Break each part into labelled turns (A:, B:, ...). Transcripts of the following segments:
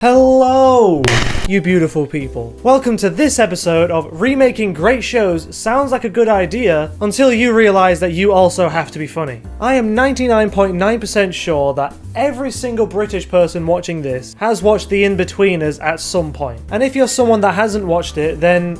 A: Hello, you beautiful people. Welcome to this episode of Remaking Great Shows Sounds Like a Good Idea Until You Realize That You Also Have to Be Funny. I am 99.9% sure that every single British person watching this has watched The Inbetweeners at some point. And if you're someone that hasn't watched it, then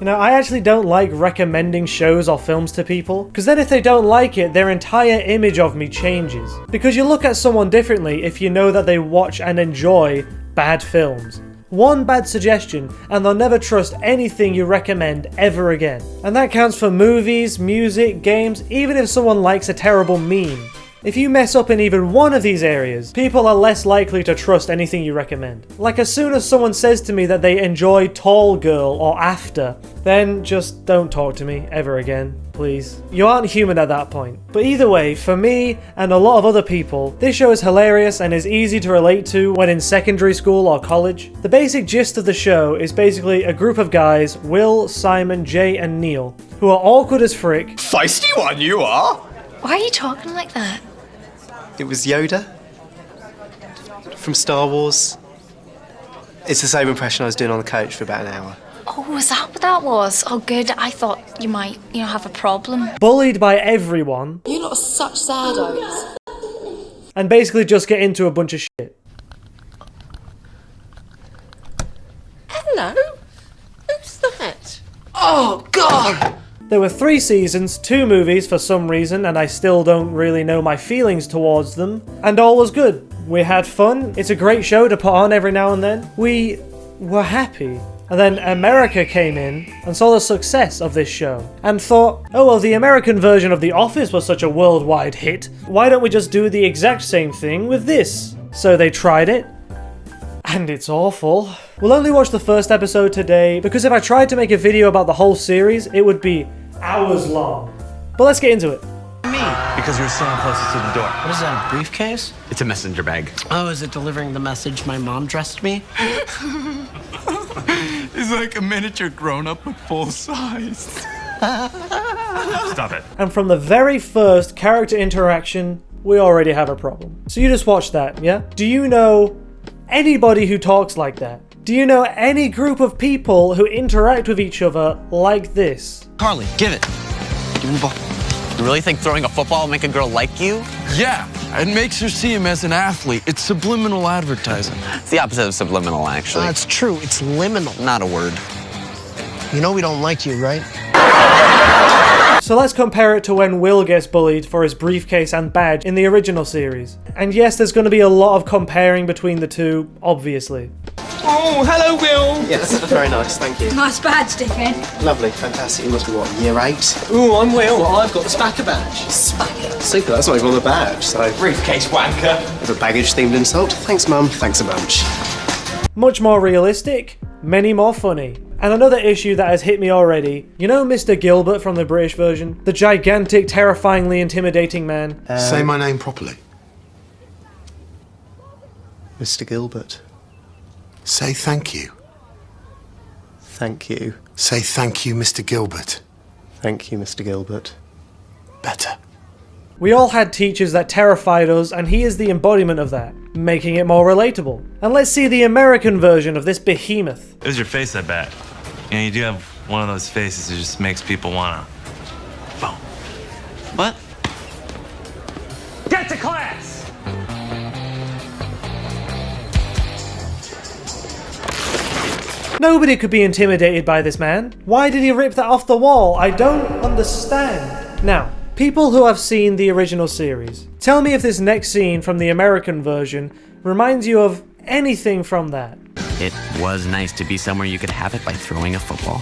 A: I actually don't like recommending shows or films to people, because then if they don't like it, their entire image of me changes. Because you look at someone differently if you know that they watch and enjoy bad films. One bad suggestion and they'll never trust anything you recommend ever again. And that counts for movies, music, games, even if someone likes a terrible meme. If you mess up in even one of these areas, people are less likely to trust anything you recommend. Like as soon as someone says to me that they enjoy Tall Girl or After, then just don't talk to me ever again, please. You aren't human at that point. But either way, for me and a lot of other people, this show is hilarious and is easy to relate to when in secondary school or college. The basic gist of the show is basically a group of guys, Will, Simon, Jay and Neil, who are awkward as frick.
B: Feisty one you are!
C: Why are you talking like that?
B: It was Yoda from Star Wars. It's the same impression I was doing on the coach for about an hour.
C: Oh, was that what that was? Oh, good. I thought you might, have a problem.
A: Bullied by everyone.
D: You lot are such saddos.
A: And basically just get into a bunch of shit.
D: Hello? Who's that? Oh, God!
A: There were 3 seasons, 2 movies for some reason, and I still don't really know my feelings towards them, and all was good. We had fun, it's a great show to put on every now and then. We were happy. And then America came in and saw the success of this show, and thought, oh well, the American version of The Office was such a worldwide hit, why don't we just do the exact same thing with this? So they tried it, and it's awful. We'll only watch the first episode today, because if I tried to make a video about the whole series, it would be hours long. But let's get into it.
E: Me? Because you're standing closest to the door.
F: What is that, a briefcase?
E: It's a messenger bag.
F: Oh, is it delivering the message my mom dressed me?
E: It's like a miniature grown-up but full size. Stop it.
A: And from the very first character interaction, we already have a problem. So you just watch that, yeah? Do you know anybody who talks like that? Do you know any group of people who interact with each other like this?
F: Carly, give it. Give me the ball.
G: You really think throwing a football will make a girl like you?
E: Yeah, it makes her see him as an athlete. It's subliminal advertising.
G: It's the opposite of subliminal, actually.
F: It's true. It's liminal.
G: Not a word.
F: You know we don't like you, right?
A: So let's compare it to when Will gets bullied for his briefcase and badge in the original series. And yes, there's going to be a lot of comparing between the two, obviously.
B: Oh, hello, Will! Yes, very nice, thank you.
D: Nice badge, dickhead.
B: Lovely, fantastic. You must be, what, year 8?
H: Ooh, I'm Will. I've got the Spacker badge.
B: Spacker? Super, that's not even on the badge, so...
H: Briefcase wanker.
B: There's a baggage-themed insult. Thanks, Mum. Thanks a bunch.
A: Much more realistic, many more funny. And another issue that has hit me already, you know Mr. Gilbert from the British version? The gigantic, terrifyingly intimidating man.
I: Say my name properly.
B: Mr. Gilbert.
I: Say thank you.
B: Thank you.
I: Say thank you, Mr. Gilbert.
B: Thank you, Mr. Gilbert.
I: Better.
A: We all had teachers that terrified us, and he is the embodiment of that, making it more relatable. And let's see the American version of this behemoth.
J: It was your face, I bet. You do have one of those faces that just makes people wanna... Boom.
G: What?
J: Get to class!
A: Nobody could be intimidated by this man. Why did he rip that off the wall? I don't understand. Now, people who have seen the original series, tell me if this next scene from the American version reminds you of anything from that.
G: It was nice to be somewhere you could have it by throwing a football.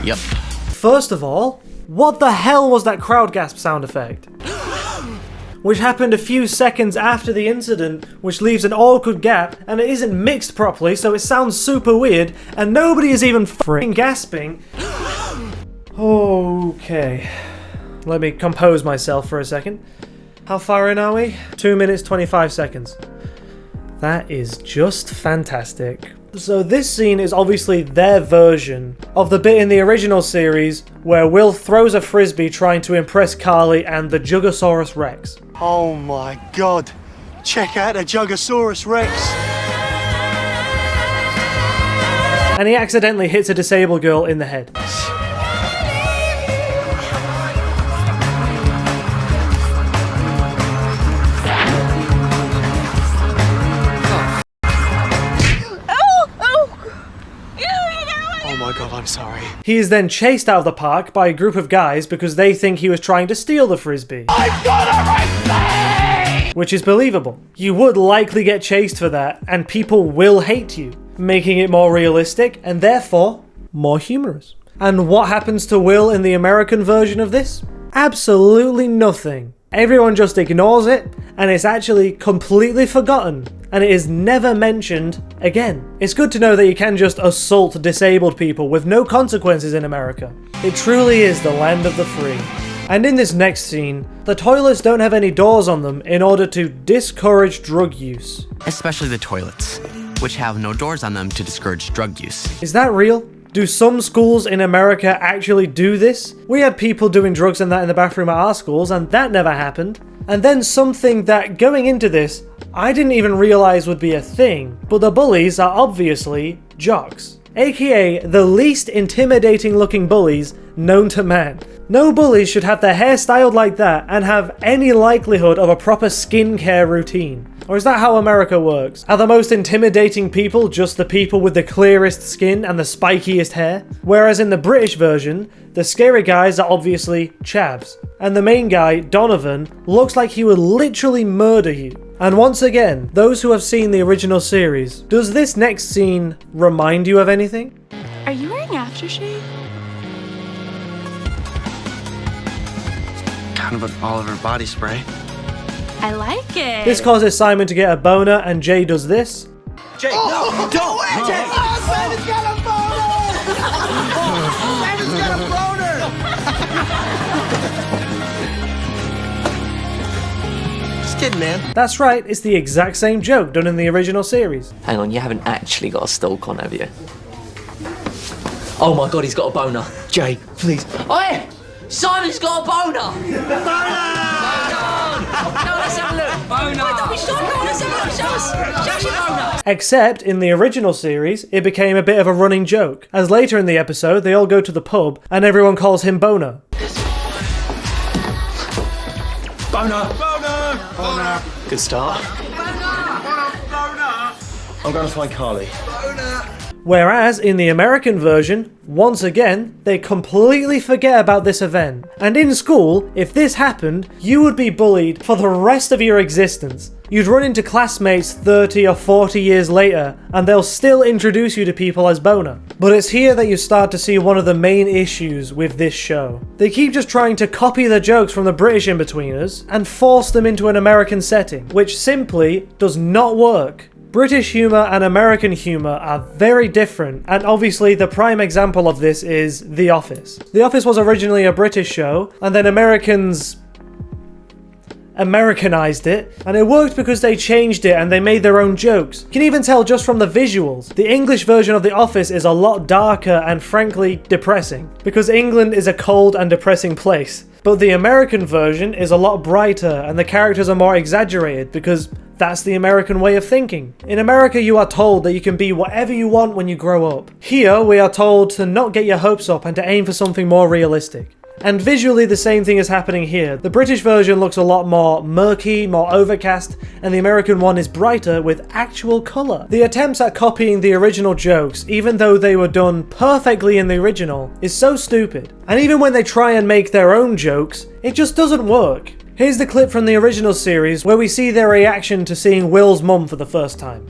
G: Yep.
A: First of all, what the hell was that crowd gasp sound effect? Which happened a few seconds after the incident, which leaves an awkward gap, and it isn't mixed properly, so it sounds super weird, and nobody is even freaking gasping. Okay, let me compose myself for a second. How far in are we? 2 minutes, 25 seconds. That is just fantastic. So this scene is obviously their version of the bit in the original series where Will throws a frisbee trying to impress Carly and the Jugosaurus Rex.
K: Oh my god, check out the Jugosaurus Rex.
A: And he accidentally hits a disabled girl in the head.
K: Oh my god, I'm sorry.
A: He is then chased out of the park by a group of guys because they think he was trying to steal the frisbee.
K: I've got a frisbee!
A: Which is believable. You would likely get chased for that, and people will hate you, making it more realistic and therefore more humorous. And what happens to Will in the American version of this? Absolutely nothing. Everyone just ignores it, and it's actually completely forgotten, and it is never mentioned again. It's good to know that you can just assault disabled people with no consequences in America. It truly is the land of the free. And in this next scene, the toilets don't have any doors on them in order to discourage drug use.
G: Especially the toilets, which have no doors on them to discourage drug use.
A: Is that real? Do some schools in America actually do this? We had people doing drugs and that in the bathroom at our schools, and that never happened. And then something that, going into this, I didn't even realize would be a thing, but the bullies are obviously jocks, aka the least intimidating looking bullies known to man. No bullies should have their hair styled like that and have any likelihood of a proper skincare routine. Or is that how America works? Are the most intimidating people just the people with the clearest skin and the spikiest hair? Whereas in the British version, the scary guys are obviously chavs. And the main guy, Donovan, looks like he would literally murder you. And once again, those who have seen the original series, does this next scene remind you of anything?
L: Are you wearing aftershave?
F: Kind of an Oliver body spray.
L: I like it.
A: This causes Simon to get a boner, and Jay does this.
K: Jake, no, don't! Jake! Oh, Simon's got a boner! Simon's got a boner!
F: Just kidding, man.
A: That's right, it's the exact same joke done in the original series.
M: Hang on, you haven't actually got a stalk on, have you? Oh my god, he's got a boner.
F: Jake, please.
M: Oi! Simon's got a boner! No, let's have a look. Boner. Wait, don't be shy. Come on, let's have a look. Show us your boner.
A: Except, in the original series, it became a bit of a running joke, as later in the episode, they all go to the pub, and everyone calls him Boner.
K: Boner! Boner! Boner! Good start. Boner! I'm going to find Carly. Boner!
A: Whereas, in the American version, once again, they completely forget about this event. And in school, if this happened, you would be bullied for the rest of your existence. You'd run into classmates 30 or 40 years later, and they'll still introduce you to people as Boner. But it's here that you start to see one of the main issues with this show. They keep just trying to copy the jokes from the British Inbetweeners and force them into an American setting, which simply does not work. British humour and American humour are very different, and obviously the prime example of this is The Office. The Office was originally a British show, and then Americans Americanized it, and it worked because they changed it and they made their own jokes. You can even tell just from the visuals. The English version of The Office is a lot darker and frankly depressing, because England is a cold and depressing place. But the American version is a lot brighter and the characters are more exaggerated because that's the American way of thinking. In America, you are told that you can be whatever you want when you grow up. Here, we are told to not get your hopes up and to aim for something more realistic. And visually, the same thing is happening here. The British version looks a lot more murky, more overcast, and the American one is brighter with actual colour. The attempts at copying the original jokes, even though they were done perfectly in the original, is so stupid. And even when they try and make their own jokes, it just doesn't work. Here's the clip from the original series where we see their reaction to seeing Will's mum for the first time.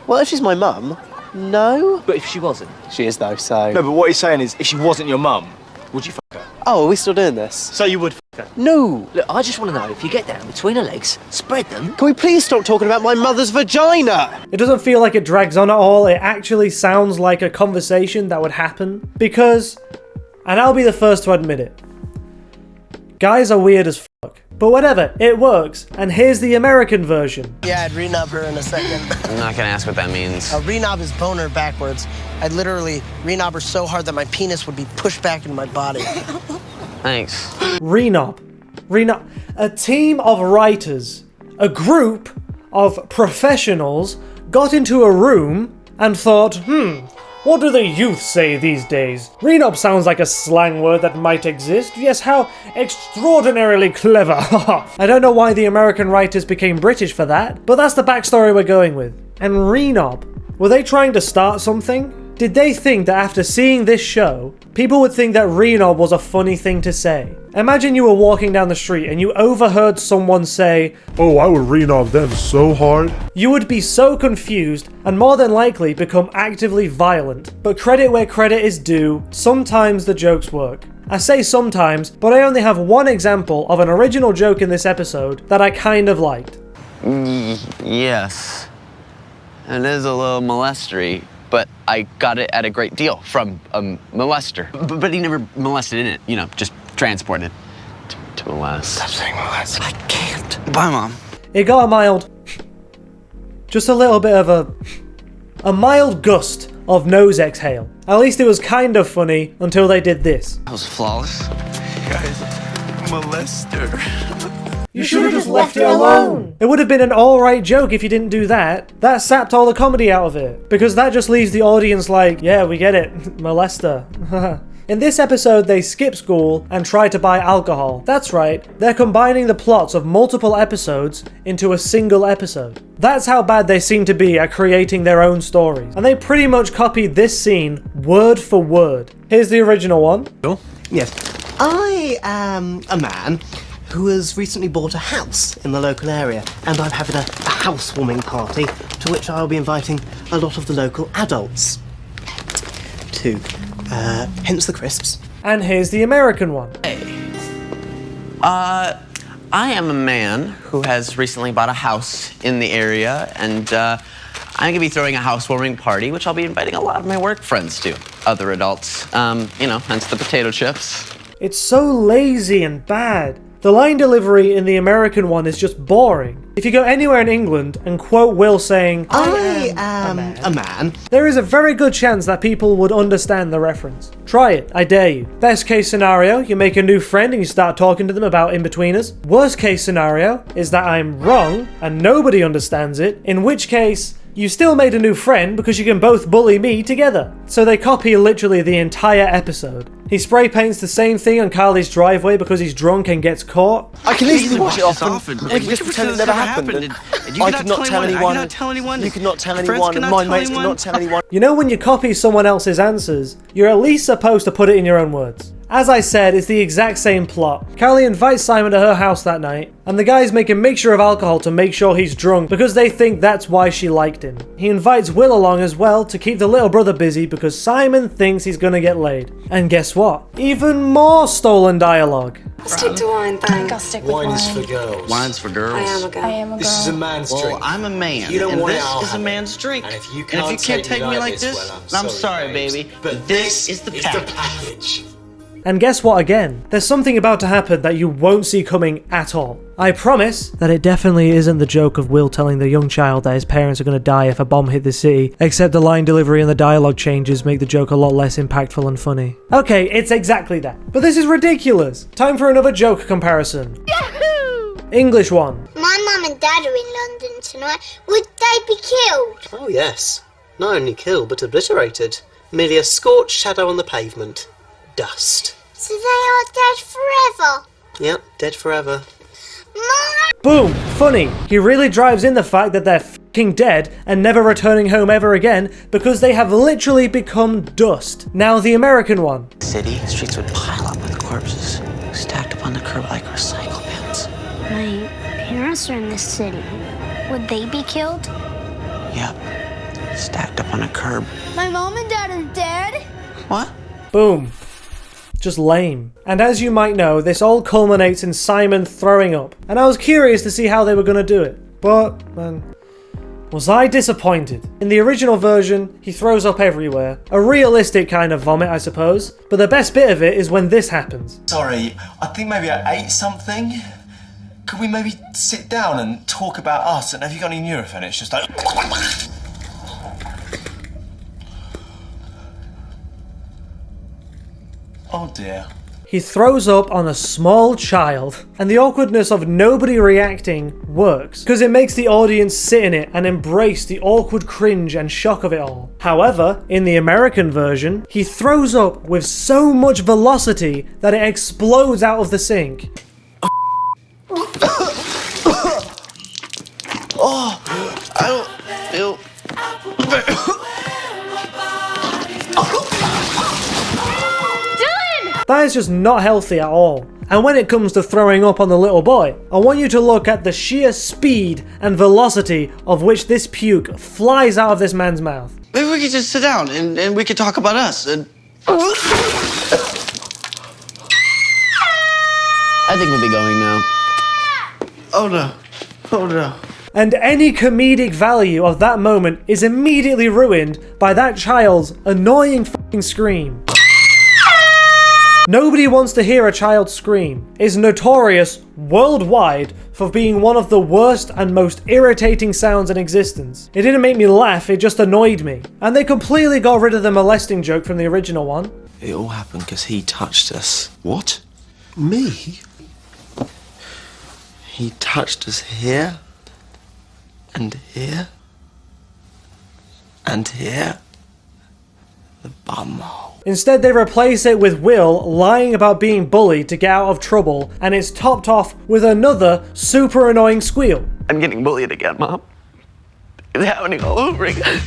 F: Well, if she's my mum, no.
M: But if she wasn't?
F: She is though, so...
H: No, but what he's saying is, if she wasn't your mum, would you fuck her?
F: Oh, are we still doing this?
H: So you would fuck her?
F: No.
M: Look, I just want to know, if you get down between her legs, spread them.
F: Can we please stop talking about my mother's vagina?
A: It doesn't feel like it drags on at all. It actually sounds like a conversation that would happen. Because, and I'll be the first to admit it, guys are weird as fuck. But whatever, it works. And here's the American version.
N: Yeah, I'd renub her in a second.
G: I'm not gonna ask what that means.
N: Renub is boner backwards. I'd literally renub her so hard that my penis would be pushed back into my body.
G: Thanks.
A: Renob. A team of writers, a group of professionals got into a room and thought, what do the youth say these days? Renob sounds like a slang word that might exist. Yes, how extraordinarily clever. I don't know why the American writers became British for that, but that's the backstory we're going with. And Renob, were they trying to start something? Did they think that after seeing this show, people would think that Renob was a funny thing to say? Imagine you were walking down the street and you overheard someone say,
O: "Oh, I would Renob them so hard."
A: You would be so confused and more than likely become actively violent. But credit where credit is due, sometimes the jokes work. I say sometimes, but I only have one example of an original joke in this episode that I kind of liked.
G: Yes. It is a little molestery, but I got it at a great deal from a molester. But he never molested in it, just transported to molest.
K: Stop saying molest.
G: I can't. Bye, Mom.
A: It got a mild, just a little bit of a mild gust of nose exhale. At least it was kind of funny until they did this.
G: That was flawless.
E: Guys, molester.
A: You should have just left it alone. It would have been an alright joke if you didn't do that. That sapped all the comedy out of it. Because that just leaves the audience like, yeah, we get it. Molester. In this episode, they skip school and try to buy alcohol. That's right, they're combining the plots of multiple episodes into a single episode. That's how bad they seem to be at creating their own stories. And they pretty much copied this scene word for word. Here's the original one.
F: Yes. I am a man who has recently bought a house in the local area, and I'm having a housewarming party to which I'll be inviting a lot of the local adults. To hence the crisps.
A: And here's the American one.
G: I am a man who has recently bought a house in the area, and I'm gonna be throwing a housewarming party, which I'll be inviting a lot of my work friends to, other adults. Hence the potato chips.
A: It's so lazy and bad. The line delivery in the American one is just boring. If you go anywhere in England and quote Will saying,
F: I am a man,
A: there is a very good chance that people would understand the reference. Try it, I dare you. Best case scenario, you make a new friend and you start talking to them about Inbetweeners. Worst case scenario is that I'm wrong and nobody understands it, in which case, you still made a new friend because you can both bully me together. So they copy literally the entire episode. He spray paints the same thing on Carly's driveway because he's drunk and gets caught.
F: I can easily wash it off and we can just pretend it never happened. I could not tell anyone, you could not tell anyone, and my mates could not tell anyone.
A: You know when you copy someone else's answers, you're at least supposed to put it in your own words. As I said, it's the exact same plot. Carly invites Simon to her house that night, and the guys make a mixture of alcohol to make sure he's drunk because they think that's why she liked him. He invites Will along as well to keep the little brother busy because Simon thinks he's gonna get laid. And guess what? Even more stolen dialogue.
D: Stick to wine, thanks.
C: I'll stick with
K: Wine
C: wine.
K: is for girls.
G: Wine's for girls.
D: I am a girl.
C: I am a girl.
K: This is a man's
G: Well,
K: drink.
G: I'm a man,
K: You don't
G: and
K: want it,
G: this
K: I'll
G: is a
K: have it.
G: man's drink.
K: And if you can't
G: take me like this,
K: well,
G: I'm sorry, baby.
K: But
G: this is the
K: package.
A: And guess what again? There's something about to happen that you won't see coming at all. I promise that it definitely isn't the joke of Will telling the young child that his parents are going to die if a bomb hit the city, except the line delivery and the dialogue changes make the joke a lot less impactful and funny. Okay, it's exactly that. But this is ridiculous. Time for another joke comparison. Yahoo! English one.
P: My mum and dad are in London tonight. Would they be killed?
F: Oh yes, not only killed but obliterated. Merely a scorched shadow on the pavement. Dust.
P: So they are dead forever?
F: Yep, dead forever.
A: Boom! Funny. He really drives in the fact that they're f***ing dead and never returning home ever again because they have literally become dust. Now the American one.
G: City streets would pile up with corpses, stacked up on the curb like recycle bins.
P: My parents are in this city. Would they be killed?
G: Yep, stacked up on a curb.
P: My mom and dad are dead?
G: What?
A: Boom. Just lame. And as you might know, this all culminates in Simon throwing up. And I was curious to see how they were going to do it. But, man, was I disappointed. In the original version, he throws up everywhere. A realistic kind of vomit, I suppose. But the best bit of it is when this happens.
K: Sorry, I think maybe I ate something. Could we maybe sit down and talk about us? And have you got any Nurofen? It's just like... Oh dear.
A: He throws up on a small child, and the awkwardness of nobody reacting works, because it makes the audience sit in it and embrace the awkward cringe and shock of it all. However, in the American version, he throws up with so much velocity that it explodes out of the sink.
N: Oh, I don't feel...
A: That is just not healthy at all. And when it comes to throwing up on the little boy, I want you to look at the sheer speed and velocity of which this puke flies out of this man's mouth.
N: Maybe we could just sit down and we could talk about us and...
G: I think we'll be going now.
N: Oh no. Oh no.
A: And any comedic value of that moment is immediately ruined by that child's annoying f***ing scream. Nobody wants to hear a child scream. It's notorious worldwide for being one of the worst and most irritating sounds in existence. It didn't make me laugh, it just annoyed me. And they completely got rid of the molesting joke from the original one.
K: It all happened because he touched us.
I: What? Me?
K: He touched us here, and here, and here. The bumhole.
A: Instead, they replace it with Will lying about being bullied to get out of trouble, and it's topped off with another super annoying squeal.
G: I'm getting bullied again, Mom. It's happening all over again.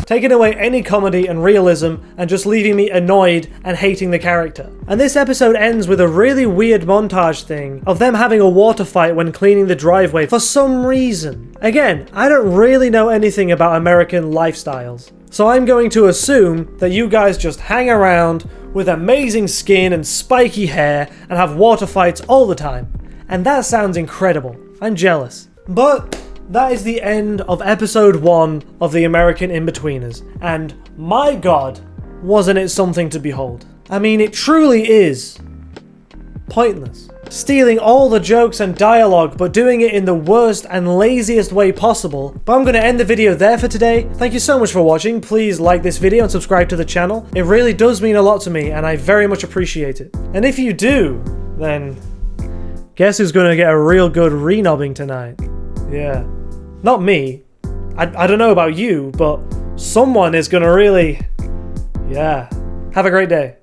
A: Taking away any comedy and realism and just leaving me annoyed and hating the character. And this episode ends with a really weird montage thing of them having a water fight when cleaning the driveway for some reason. Again, I don't really know anything about American lifestyles, so I'm going to assume that you guys just hang around with amazing skin and spiky hair and have water fights all the time. And that sounds incredible. I'm jealous. But that is the end of episode 1 of the American Inbetweeners, and my god, wasn't it something to behold. I mean, it truly is pointless. Stealing all the jokes and dialogue, but doing it in the worst and laziest way possible. But I'm going to end the video there for today. Thank you so much for watching. Please like this video and subscribe to the channel. It really does mean a lot to me, and I very much appreciate it. And if you do, then guess who's going to get a real good re-nobbing tonight? Yeah. Not me. I don't know about you, but someone is gonna really... Yeah. Have a great day.